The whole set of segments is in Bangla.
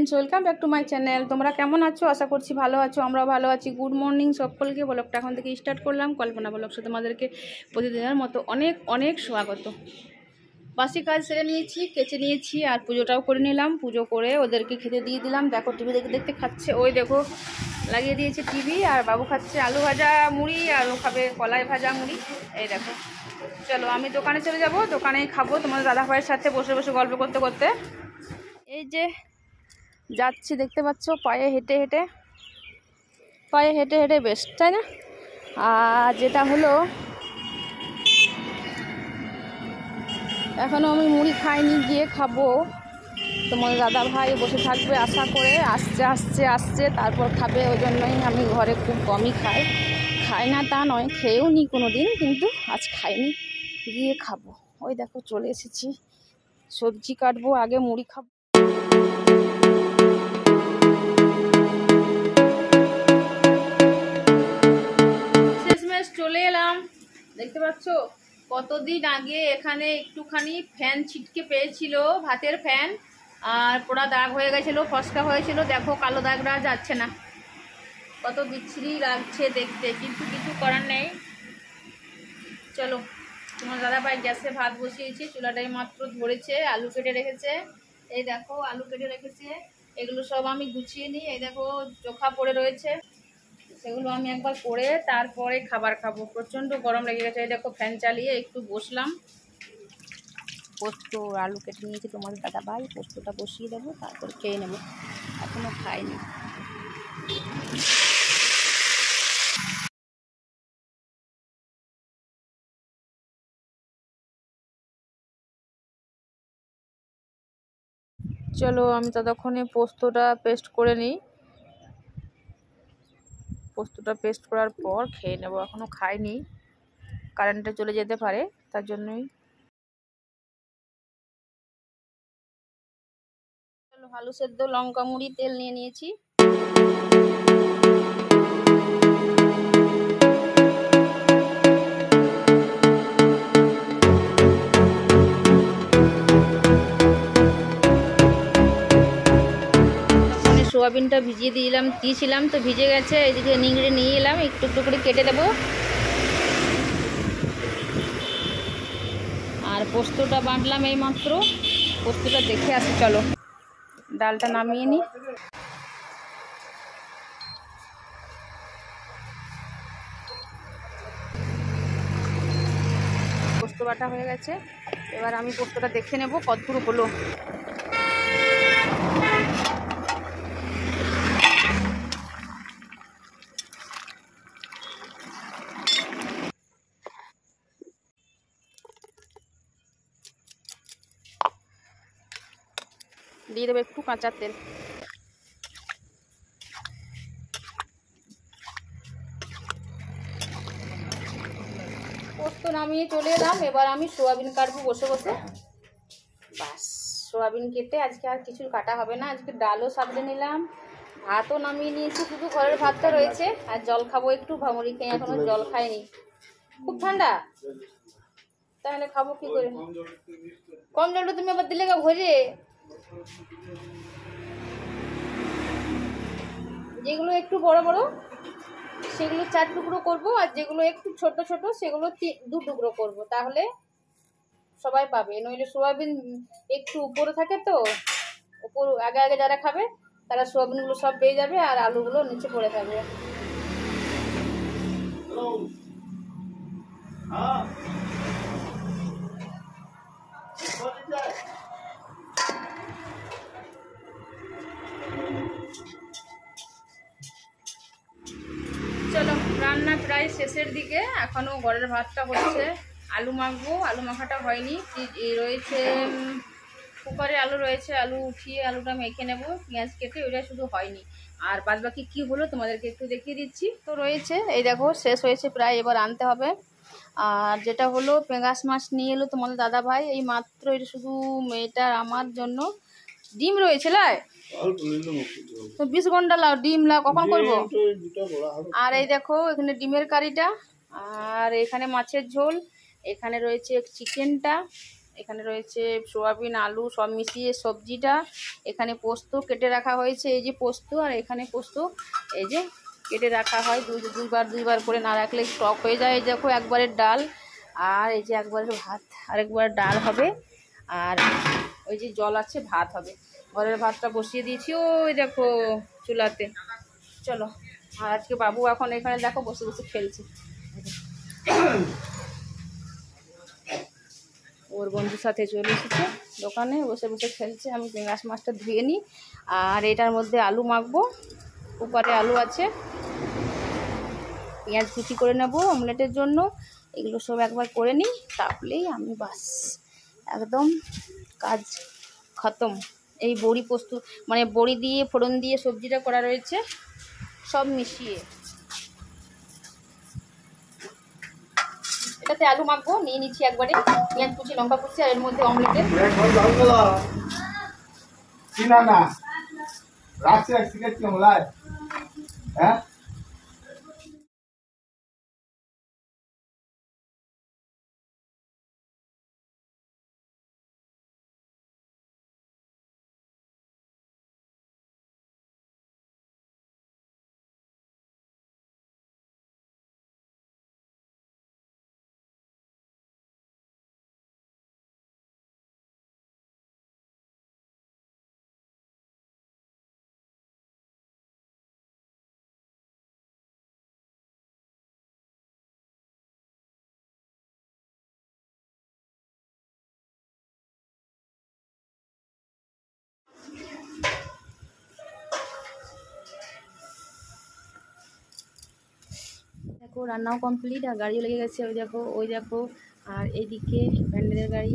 Friends, welcome back to my channel. তোমরা কেমন আছো? আশা করছি ভালো আছো, আমরাও ভালো আছি। গুড মর্নিং সকলকে। ব্লগটা এখন থেকে স্টার্ট করলাম। কল্পনা ব্লগসে তোমাদেরকে প্রতিদিনের মতো অনেক অনেক স্বাগত। বাসি কাজ সেরে নিয়েছি, কেচে নিয়েছি, আর পুজোটাও করে নিলাম। পুজো করে ওদেরকে খেতে দিয়ে দিলাম। দেখো টিভি দেখতে দেখতে খাচ্ছে। ওই দেখো লাগিয়ে দিয়েছে টিভি, আর বাবু খাচ্ছে আলু ভাজা মুড়ি, আর ও খাবে কলাই ভাজা মুড়ি। এই দেখো, চলো আমি দোকানে চলে যাব, দোকানেই খাবো তোমাদের দাদা ভাইয়ের সাথে বসে বসে গল্প করতে করতে। এই যে যাচ্ছি, দেখতে পাচ্ছ, পায়ে হেঁটে হেঁটে বেশ, তাই না? আর যেটা হলো, এখনও আমি মুড়ি খাইনি, গিয়ে খাবো। তোমাদের দাদা ভাই বসে থাকবে আশা করে, আসছে তারপর খাবে। ওই জন্যই আমি ঘরে খুব কমই খাই না তা নয়, খেয়েও নি কোনো দিন, কিন্তু আজ খাইনি, গিয়ে খাবো। ওই দেখো চলে এসেছি, সবজি কাটবো, আগে মুড়ি খাবো। চলে এলাম, দেখতে পাচ্ছ কতদিন আগে এখানে একটুখানি ফ্যান ছিটকে পেয়েছিল, ভাতের ফ্যান, আর পোড়া দাগ হয়ে গেছিলো, ফসকা হয়েছিল। দেখো কালো দাগটা যাচ্ছে না, কত বিচ্ছিরি লাগছে দেখতে, কিন্তু কিছু করার নেই। চলো, তোমার দাদাভাই গ্যাসে ভাত বসিয়েছি, চুলাটাই মাত্র ধরেছে, আলু কেটে রেখেছে। এই দেখো আলু কেটে রেখেছে, এগুলো সব আমি গুছিয়ে নিই। এই দেখো চোখা পড়ে রয়েছে, সেগুলো আমি একবার করে তারপরে খাবার খাবো। প্রচণ্ড গরম লেগে গেছে। এই দেখো ফ্যান চালিয়ে একটু বসলাম। পোস্ত আলু কেটে নিয়েছি তোমাদের দাদা ভাই, পোস্তটা বসিয়ে দেবো, তারপর খেয়ে নেবো। এখনও খাইনি। চলো আমি ততক্ষণে পোস্তটা পেস্ট করে নিই। পোস্তটা পেস্ট করার পর খেয়ে নেবো। এখনও খাইনি, কারেন্টটা চলে যেতে পারে, তার জন্যই। চলো, আলু সেদ্ধ, লঙ্কা মুড়ি, তেল নিয়ে নিয়েছি। সোয়াবিনটা ভিজিয়ে দিয়েছিলাম তো ভিজে গেছে। এদিকে নিংড়ে নিয়ে এলাম, একটু একটু করে কেটে দেবো। আর পোস্তটা বাটলাম এই মাত্র, পোস্তটা দেখে আসি। চলো ডালটা নামিয়ে নিই। পোস্ত বাটা হয়ে গেছে, এবার আমি পোস্তটা দেখে নেব কতদূর হলো। দিয়ে দেবো একটু কাঁচা তেল। পোস্ত নামিয়ে চলে এলাম, এবার আমি সোয়াবিন কাটবো বসে বসে। বাস, সোয়াবিন কেটে আজকে আর কিছু কাটা হবে না। আজকে ডালও সাবলে নিলাম, ভাতও নামিয়ে নিয়েছি, শুধু ঘরের ভাতটা রয়েছে। আর জল খাবো একটু, ভামুড়ি খেয়ে এখনো জল খাইনি, খুব ঠান্ডা। তাহলে খাবো কি করে? কম জলটা তুমি আবার দিলে গা ভরে। যেগুলো একটু বড় বড় সেগুলো 4 টুকরো করবো, আর যেগুলো একটু ছোট ছোট সেগুলো 2 টুকরো করবো, তাহলে সবাই পাবে। নইলে সোয়াবিন একটু উপরে থাকে তো, উপর আগে আগে যারা খাবে তারা সোয়াবিনগুলো সব পেয়ে যাবে, আর আলুগুলো নিচে পড়ে থাকবে। চলো, রান্না প্রায় শেষের দিকে, এখনো ঘরের ভাতটা হচ্ছে। আলু মাখবো, আলু মাখাটা হয়নি, রয়েছে কুকারে আলু রয়েছে, আলু উঠিয়ে আলুটা মেখে নেব পেঁয়াজ কেটে, ওইটা শুধু হয়নি। আর বাদ বাকি কী হলো তোমাদেরকে একটু দেখিয়ে দিচ্ছি। তো রয়েছে, এই দেখো শেষ হয়েছে প্রায়, এবার আনতে হবে। আর যেটা হলো, পেঁয়াজ মাছ নিয়ে এলো তোমাদের দাদা ভাই এই মাত্র। এটা শুধু মেয়েটার আমার জন্য। ডিম রয়েছে লাই, তো 20 ঘন্টা লাও, ডিম লাও, কখন করবো? আর এই দেখো এখানে ডিমের কারিটা, আর এখানে মাছের ঝোল, এখানে রয়েছে চিকেনটা, এখানে রয়েছে সোয়াবিন আলু সব মিশিয়ে সবজিটা। এখানে পোস্ত কেটে রাখা হয়েছে, এই যে পোস্ত, আর এখানে পোস্ত এই যে কেটে রাখা হয় দুইবার করে, না রাখলে স্টক হয়ে যায়। এই দেখো একবারের ডাল, আর এই যে একবারের ভাত, আরেকবার ডাল হবে, আর ওই যে জল আছে, ভাত হবে। ঘরের ভাতটা বসিয়ে দিয়েছি ওই দেখো চুলাতে। চলো, আর আজকে বাবু এখন এখানে দেখো বসে বসে খেলছে, ওর বন্ধুর সাথে চলে এসেছে দোকানে, বসে বসে খেলছে। আমি পেঁয়াজ মাছটা ধুয়ে নিই, আর এটার মধ্যে আলু মাখবো। কুকারে আলু আছে, পেঁয়াজ কুচি করে নেবো অমলেটের জন্য। এগুলো সব একবার করে নিই, তাহলেই আমি বাস একদম কাজ খতম। এই বড়ি পোস্ত মানে বড়ি দিয়ে ফোড়ন দিয়ে সবজিটা করা রয়েছে সব মিশিয়ে। এটাতে আলু মাখবো, নিয়ে নিচ্ছি একবারে পেঁয়াজ কুচি লঙ্কা কুচি, আর এর মধ্যে অমলেটের হ্যাঁ। দেখো রান্নাও কমপ্লিট, আর গাড়িও লেগে গেছে ওই দেখো। আর এইদিকে প্যান্ডেলের গাড়ি,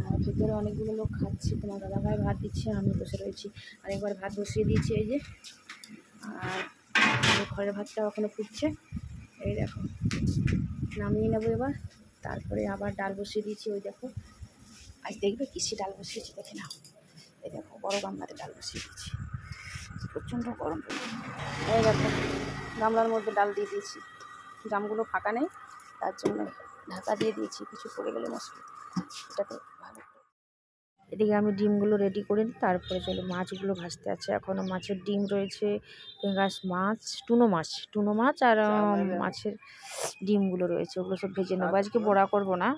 আর ভেতরে অনেকগুলো লোক খাচ্ছে। তোমার দাদাভাই ভাত দিচ্ছে, আমি বসে রয়েছি। আরেকবার ভাত বসিয়ে দিয়েছি এই যে, আর ঘরের ভাতটা এখনো ফুটছে। এই দেখো নামিয়ে নেবো এবার, তারপরে আবার ডাল বসিয়ে দিয়েছি। ওই দেখো আজ দেখবে কিসে ডাল বসিয়েছি দেখে নাও। এই দেখো বড় গামলাতে ডাল বসিয়ে দিয়েছি, প্রচণ্ড গরম। এই দেখো গামলার মধ্যে ডাল দিয়ে দিয়েছি, জামগুলো ফাঁকা নেই তার জন্য ঢাকা দিয়ে দিয়েছি, কিছু পড়ে গেলে মশলা এটাতে ভালো। এদিকে আমি ডিমগুলো রেডি করে নিই, তারপরে চলো মাছগুলো ভাজতে আছে। এখনও মাছের ডিম রয়েছে, পেঙ্গাস মাছ, টুনো মাছ আর মাছের ডিমগুলো রয়েছে, ওগুলো সব ভেজে নেবো। আজকে বড়া করবো না।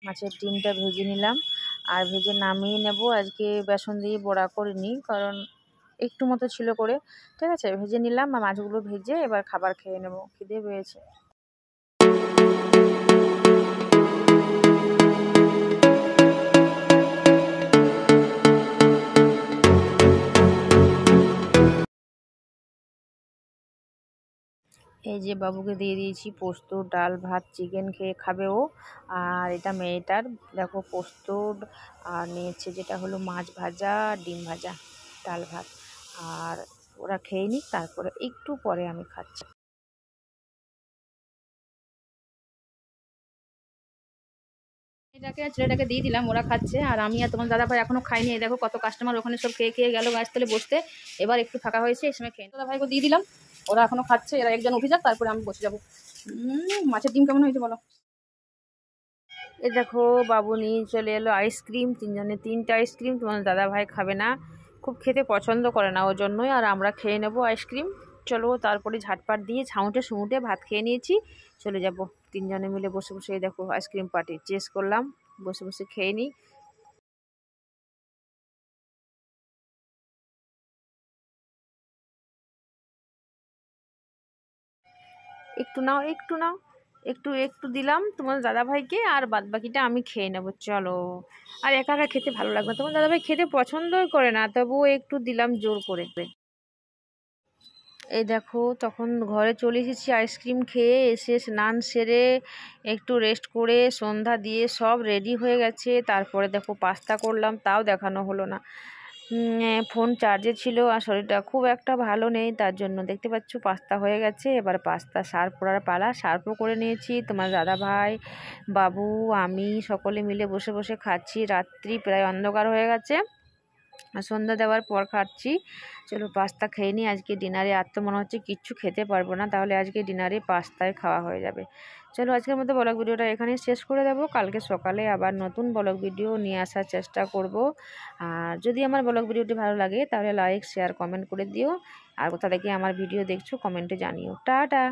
মাছের ডিমটা ভেজে নিলাম, আর ভেজে নামিয়ে নেব। আজকে বেসন দিয়ে বড়া করিনি, কারণ একটু মতো ছিল করে। ঠিক আছে, ভেজে নিলাম, আর মাছগুলো ভেজে এবার খাবার খেয়ে নেব, খিদে পেয়েছে। এই যে বাবুকে দিয়ে দিয়েছি পোস্ত, ডাল, ভাত, চিকেন খেয়ে খাবে ও। আর এটা মেয়েটার দেখো পোস্ত, আর নিয়েছে যেটা হলো মাছ ভাজা, ডিম ভাজা, ডাল ভাত। আর ওরা খেয়ে নিক, তারপরে একটু পরে আমি খাচ্ছি। ছেলেটাকে দিয়ে দিলাম, ওরা খাচ্ছে, আর আমি আর তোমার দাদাভাই এখনো খাইনি। দেখো কত কাস্টমার ওখানে সব খেয়ে খেয়ে গেল গাছতলে বসতে, এবার একটু ফাঁকা হয়েছে, এই সময় খেয়ে দাদাভাইকে দিয়ে দিলাম, ওরা এখনো খাচ্ছে। এরা একজন উঠে যাক, তারপরে আমি বসে যাবো। মাছের ডিম কেমন হয়েছে বলো। এই দেখো বাবু নিয়ে চলে এলো আইসক্রিম, তিনজনে তিনটা আইসক্রিম। তোমার দাদাভাই খাবে না, খুব খেতে পছন্দ করে না, ওর জন্যই। আর আমরা খেয়ে নেবো আইসক্রিম। চলো, তারপরে ঝাটপাট দিয়ে ছাউটে সুমুটে ভাত খেয়ে নিয়েছি, চলে যাব তিনজনে মিলে বসে বসে। এই দেখো আইসক্রিম পার্টি চেস করলাম, বসে বসে খেয়ে নিই। একটু নাও, একটু নাও, একটু একটু দিলাম তোমার দাদাভাইকে, আর বাদ বাকিটা আমি খেয়ে নেবো। চলো, আর একা একা খেতে ভালো লাগবে, তোমার দাদাভাই খেতে পছন্দই করে না, তবুও একটু দিলাম জোর করে। এই দেখো তখন ঘরে চলে এসেছি আইসক্রিম খেয়ে, এসে স্নান সেরে একটু রেস্ট করে সন্ধ্যা দিয়ে সব রেডি হয়ে গেছে। তারপরে দেখো পাস্তা করলাম, তাও দেখানো হলো না। ফোন চার্জে ছিল আর শরীরটা খুব একটা ভালো নেই, তার জন্য দেখতে পাচ্ছ পাস্তা হয়ে গেছে। এবার পাস্তা সার্ভ করার পালা। সার্ভও করে নিয়েছি, তোমার দাদা ভাই, বাবু, আমি সকলে মিলে বসে বসে খাচ্ছি। রাত্রি প্রায় অন্ধকার হয়ে গেছে, সন্ধ্যা দেওয়ার পর খাচ্ছি। চলো পাস্তা খেয়ে নিই। আজকে ডিনারে আর তো মনে হচ্ছে কিচ্ছু খেতে পারবো না, তাহলে আজকে ডিনারে পাস্তায় খাওয়া হয়ে যাবে। চলো আজকের মতো ব্লগ ভিডিওটা এখানেই শেষ করে দেবো। কালকে সকালে আবার নতুন ব্লগ ভিডিও নিয়ে আসার চেষ্টা করব। আর যদি আমার ব্লগ ভিডিওটি ভালো লাগে তাহলে লাইক শেয়ার কমেন্ট করে দিও। আর কোথা থেকে আমার ভিডিও দেখছো কমেন্টে জানিও। টাটা।